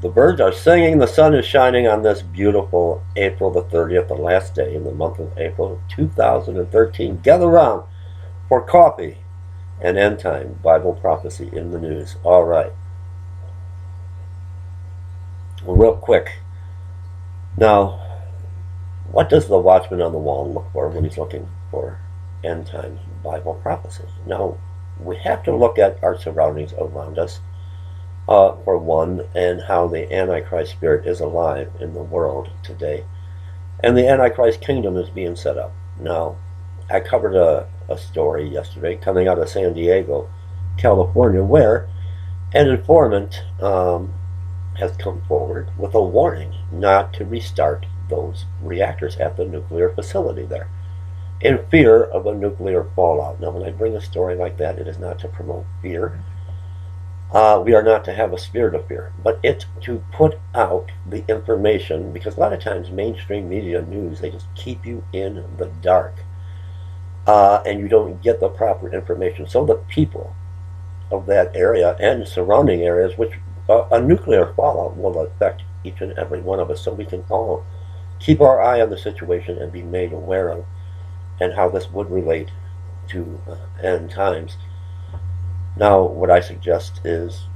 The birds are singing, the sun is shining on this beautiful April the 30th, the last day in the month of April 2013. Gather around for coffee and end time Bible prophecy in the news. All right. Well, real quick. Now, what does the watchman on the wall look for when he's looking for end time Bible prophecy? Now, we have to look at our surroundings around us, for one, and how the Antichrist spirit is alive in the world today. And the Antichrist kingdom is being set up. Now, I covered a story yesterday coming out of San Diego, California, where an informant has come forward with a warning not to restart those reactors at the nuclear facility there, in fear of a nuclear fallout. Now, when I bring a story like that, it is not to promote fear. We are not to have a spirit of fear, but it's to put out the information, because a lot of times mainstream media news, they just keep you in the dark, and you don't get the proper information. So the people of that area and surrounding areas, which a nuclear fallout will affect each and every one of us, so we can all keep our eye on the situation and be made aware of and how this would relate to end times. Now, what I suggest is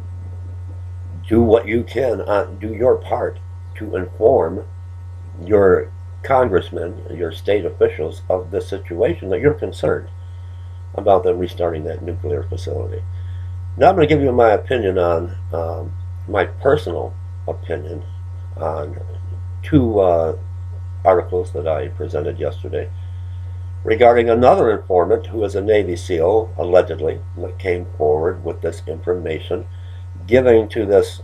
do what you can, do your part to inform your congressmen, your state officials of the situation, that you're concerned about them restarting that nuclear facility. Now I'm going to give you my opinion on, my personal opinion on two articles that I presented yesterday regarding another informant who is a Navy SEAL, allegedly, that came forward with this information, giving to this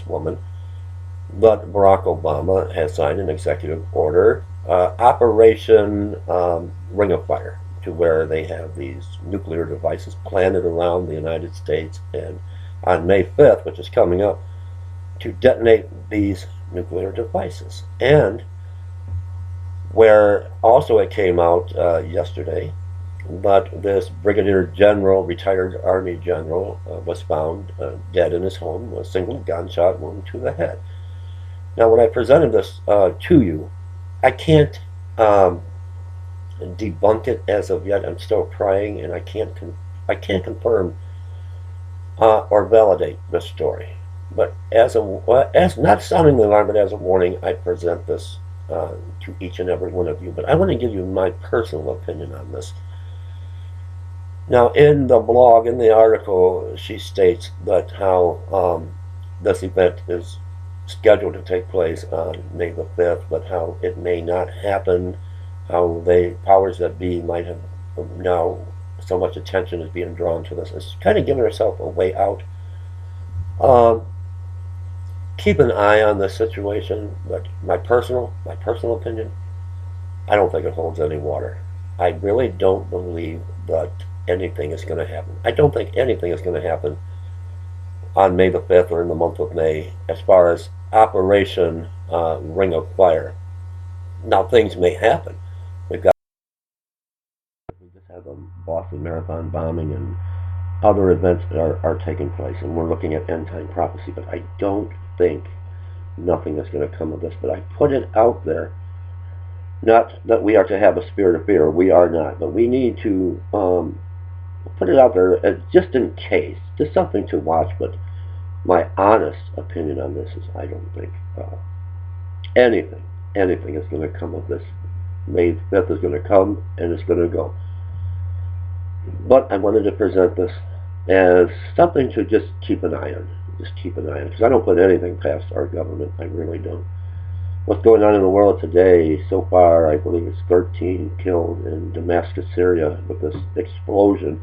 woman. But Barack Obama has signed an executive order, Operation Ring of Fire, to where they have these nuclear devices planted around the United States, and on May 5th, which is coming up, to detonate these nuclear devices. And where also it came out yesterday, but this Brigadier General, retired Army General, was found dead in his home with a single gunshot wound to the head. Now, when I presented this to you, I can't debunk it as of yet. I'm still trying, and I can't confirm or validate this story. But as not sounding the alarm, but as a warning, I present this to each and every one of you. But I want to give you my personal opinion on this. Now, in the blog, in the article, she states that how this event is scheduled to take place on May the 5th, but how it may not happen, how the powers that be might have now, so much attention is being drawn to this. It's kind of giving herself a way out. Keep an eye on this situation, but my personal opinion, I don't think it holds any water. I really don't believe that anything is going to happen. I don't think anything is going to happen on May the 5th or in the month of May as far as Operation Ring of Fire. Now, things may happen. We just had the Boston Marathon bombing, and other events are taking place, and we're looking at end time prophecy, but I don't think nothing is going to come of this. But I put it out there, not that we are to have a spirit of fear, we are not, but we need to put it out there just in case, just something to watch. But my honest opinion on this is I don't think anything is going to come of this. May 5th is going to come, and it's going to go. But I wanted to present this as something to just keep an eye on. Just keep an eye on, because I don't put anything past our government. I really don't. What's going on in the world today, so far, I believe it's 13 killed in Damascus, Syria, with this explosion.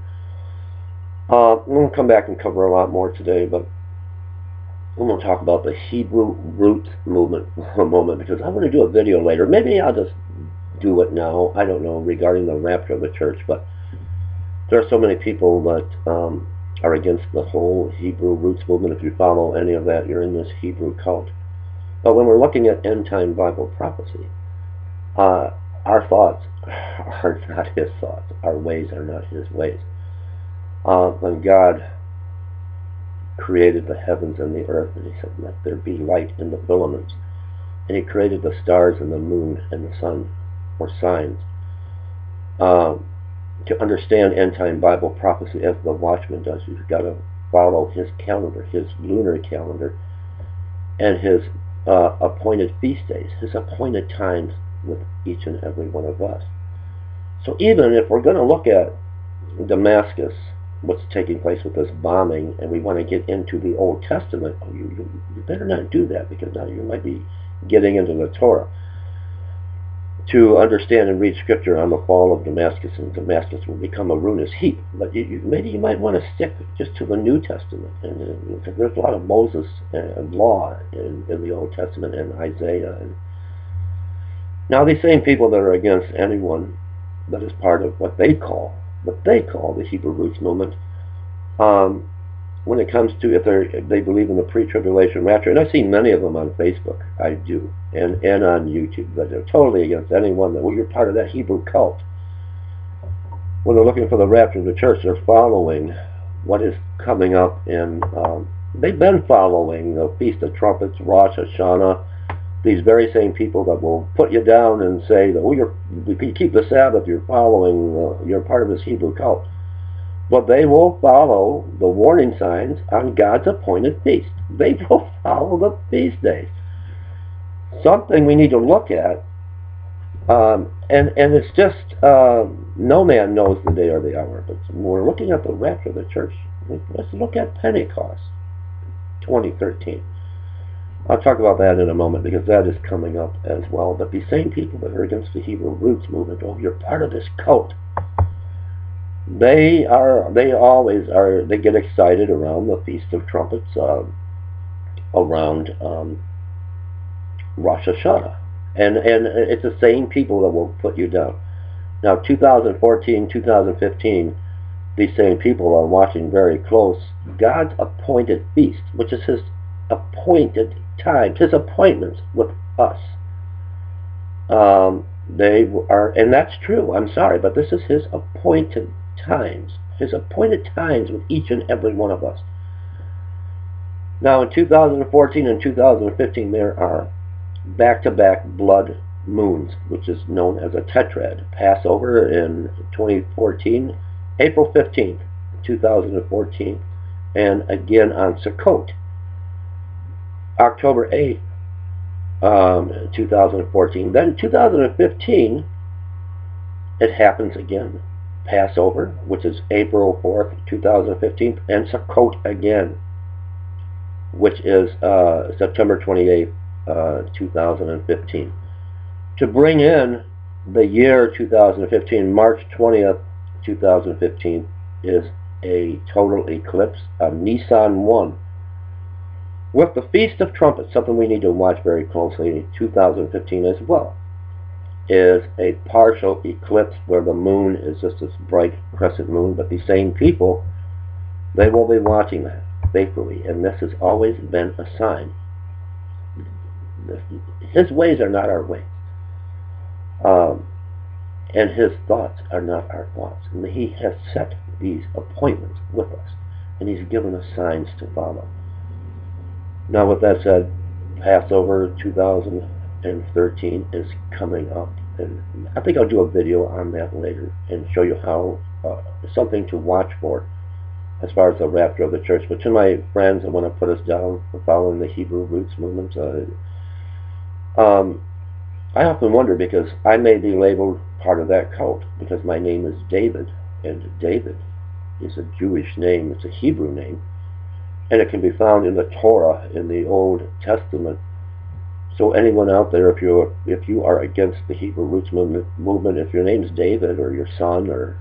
I'm going to come back and cover a lot more today, but I'm going to talk about the Hebrew Roots movement for a moment, because I'm going to do a video later. Maybe I'll just do it now. I don't know, regarding the rapture of the church, but there are so many people that are against the whole Hebrew Roots movement. If you follow any of that, you're in this Hebrew cult. But when we're looking at end-time Bible prophecy, our thoughts are not his thoughts. Our ways are not his ways. When God created the heavens and the earth, and he said, let there be light in the filaments. And he created the stars and the moon and the sun for signs. To understand end-time Bible prophecy as the watchman does, you've got to follow his calendar, his lunar calendar, and his appointed feast days, his appointed times with each and every one of us. So even if we're going to look at Damascus, what's taking place with this bombing, and we want to get into the Old Testament, you better not do that, because now you might be getting into the Torah. To understand and read Scripture on the fall of Damascus, and Damascus will become a ruinous heap. But maybe you might want to stick just to the New Testament, and there's a lot of Moses and law in the Old Testament and Isaiah. And now these same people that are against anyone that is part of what they call the Hebrew Roots movement, when it comes to if they believe in the pre-tribulation rapture, and I've seen many of them on Facebook, I do, and on YouTube, that they're totally against anyone that, well, you're part of that Hebrew cult. When they're looking for the rapture of the church, they're following what is coming up in, they've been following the Feast of Trumpets, Rosh Hashanah, these very same people that will put you down and say that, oh, you keep the Sabbath, you're following, you're part of this Hebrew cult. But they will follow the warning signs on God's appointed feast. They will follow the feast days. Something we need to look at, and it's just, no man knows the day or the hour, but when we're looking at the rapture of the church, let's look at Pentecost 2013. I'll talk about that in a moment, because that is coming up as well. But these same people that are against the Hebrew Roots movement, oh, you're part of this cult. They always are. They get excited around the Feast of Trumpets, around Rosh Hashanah, and it's the same people that will put you down. Now, 2014, 2015, these same people are watching very close God's appointed feast, which is His appointed time, His appointments with us. They are, and that's true. I'm sorry, but this is His appointed times, His appointed times with each and every one of us. Now in 2014 and 2015 there are back-to-back blood moons, which is known as a tetrad. Passover in 2014, April 15th, 2014, and again on Sukkot, October 8th, 2014. Then in 2015, it happens again. Passover, which is April 4th, 2015, and Sukkot again, which is September 28th, 2015. To bring in the year 2015, March 20th, 2015, is a total eclipse of Nisan 1. With the Feast of Trumpets, something we need to watch very closely in 2015 as well, is a partial eclipse where the moon is just this bright crescent moon, but these same people, they will be watching that faithfully, and this has always been a sign. His ways are not our ways, and His thoughts are not our thoughts, and He has set these appointments with us, and He's given us signs to follow. Now with that said, Passover 2013 is coming up, and I think I'll do a video on that later and show you how something to watch for as far as the rapture of the church. But to my friends that want to put us down for following the Hebrew Roots movement, I often wonder, because I may be labeled part of that cult because my name is David, and David is a Jewish name, it's a Hebrew name, and it can be found in the Torah, in the Old Testament. So anyone out there, if you are against the Hebrew Roots movement, if your name is David, or your son, or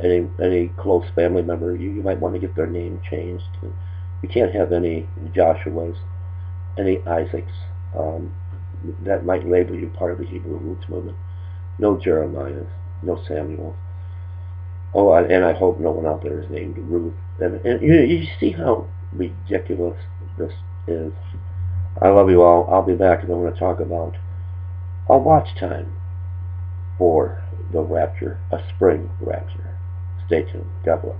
any close family member, you might want to get their name changed. You can't have any Joshuas, any Isaacs. That might label you part of the Hebrew Roots movement. No Jeremiahs, no Samuels. Oh, and I hope no one out there is named Ruth. And you see how ridiculous this is. I love you all. I'll be back, and I'm going to talk about a watch time for the rapture, a spring rapture. Stay tuned. God bless.